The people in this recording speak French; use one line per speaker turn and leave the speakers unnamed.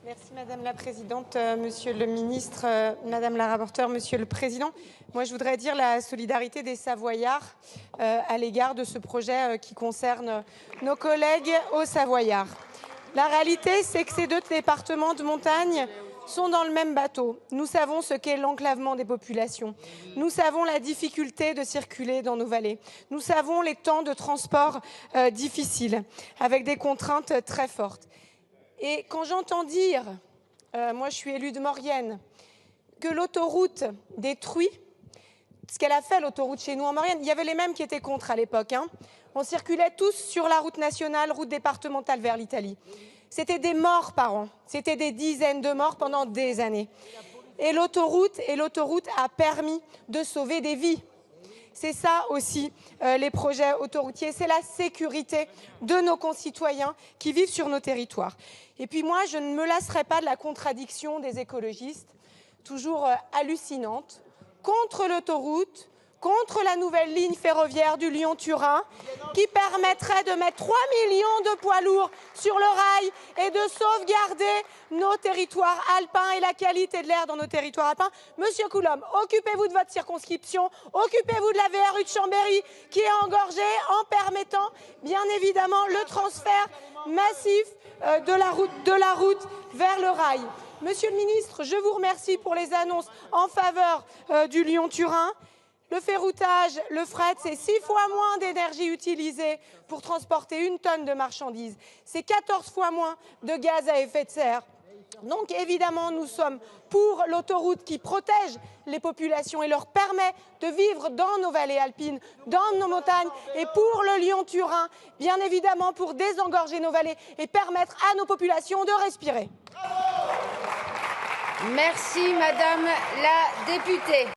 Merci Madame la Présidente, Monsieur le Ministre, Madame la Rapporteure, Monsieur le Président. Moi, je voudrais dire la solidarité des Savoyards à l'égard de ce projet qui concerne nos collègues aux Savoyards. La réalité, c'est que ces deux départements de montagne sont dans le même bateau. Nous savons ce qu'est l'enclavement des populations. Nous savons la difficulté de circuler dans nos vallées. Nous savons les temps de transport difficiles, avec des contraintes très fortes. Et quand j'entends dire, moi je suis élue de Maurienne, que l'autoroute détruit, ce qu'elle a fait l'autoroute chez nous en Maurienne, il y avait les mêmes qui étaient contre à l'époque. On circulait tous sur la route nationale, route départementale vers l'Italie. C'était des morts par an, c'était des dizaines de morts pendant des années. Et l'autoroute a permis de sauver des vies. C'est ça aussi les projets autoroutiers, c'est la sécurité de nos concitoyens qui vivent sur nos territoires. Et puis moi, je ne me lasserai pas de la contradiction des écologistes, toujours hallucinante, contre l'autoroute, contre la nouvelle ligne ferroviaire du Lyon-Turin, qui permettrait de mettre 3 millions de poids lourds sur le rail et de sauvegarder nos territoires alpins et la qualité de l'air dans nos territoires alpins. Monsieur Coulombe, occupez-vous de votre circonscription, occupez-vous de la VRU de Chambéry qui est engorgée en permettant bien évidemment le transfert massif de la route vers le rail. Monsieur le ministre, je vous remercie pour les annonces en faveur du Lyon-Turin. Le ferroutage, le fret, c'est 6 fois moins d'énergie utilisée pour transporter 1 tonne de marchandises. C'est 14 fois moins de gaz à effet de serre. Donc évidemment, nous sommes pour l'autoroute qui protège les populations et leur permet de vivre dans nos vallées alpines, dans nos montagnes, et pour le Lyon-Turin, bien évidemment pour désengorger nos vallées et permettre à nos populations de respirer.
Merci Madame la députée.